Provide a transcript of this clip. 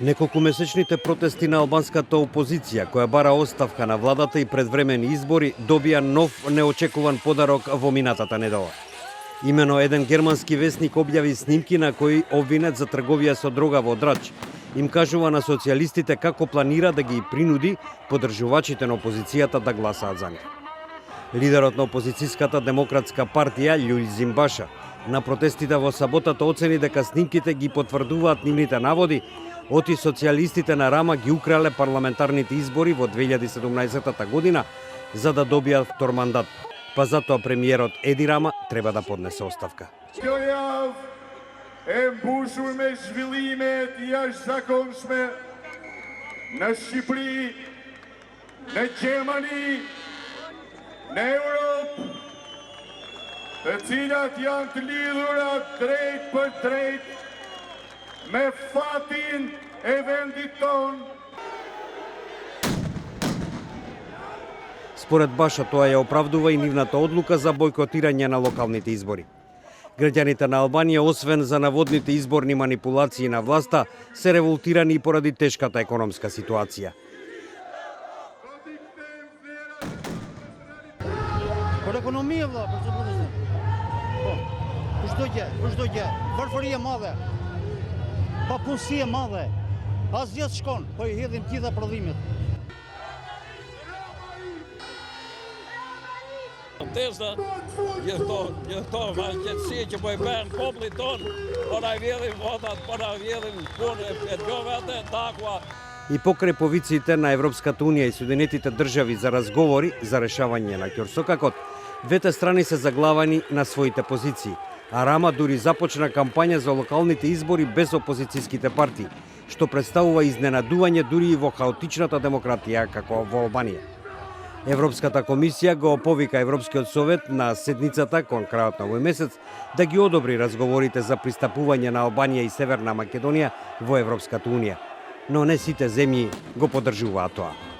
Неколкумесечните протести на албанската опозиција, која бара оставка на владата и предвремени избори, добија нов неочекуван подарок во минатата недела. Имено еден германски весник објави снимки на кои обвинет за трговија со дрога во Драч. Им кажува на социјалистите како планира да ги принуди поддржувачите на опозицијата да гласаат за нив. Лидерот на опозицијската демократска партија Љулјзим Баша на протестите во саботата оцени дека снимките ги потврдуваат нивните наводи оти социјалистите на Рама ги украле парламентарните избори во 2017 година за да добијат втор мандат. Па затоа премиерот Еди Рама треба да поднесе оставка. Kjo javë e mbushur me zhvillime të jashtëzakonshme në Shqipëri, në Gjermani, në Europë, të cilat janë të lidhura drejt për drejt me fatin e vendit tonë. Според Баша тоа ја оправдува и нивната одлука за бойкотирање на локалните избори. Граѓаните на Албанија, освен за наводните изборни манипулации на власта, се револтирани и поради тешката економска ситуација. Për ekonomia vëlla, për çfarë do të thonë? Për çdo gjë, varfëri e madhe. Papunësi e madhe. Asgjë s'shkon, po i hedhim gjitha prodhimet. Protesta gjithë valqetësi që po i bën popullit tonë, po na vjedhin votat, po na vjedhin punë e gjovate, takua. И покрај повиците на Европската Унија и Соединетите држави за разговори за решавање на ќорсокакот, двете страни се заглавани на своите позиции, а Рама дури започна кампања за локалните избори без опозицијските партии, што представува изненадување дури и во хаотичната демократија како во Албанија. Европската комисија го повика Европскиот совет на седницата кон крајот на овој месец да ги одобри разговорите за пристапување на Албанија и Северна Македонија во Европската Унија. Но не сите земји го поддржуваат тоа.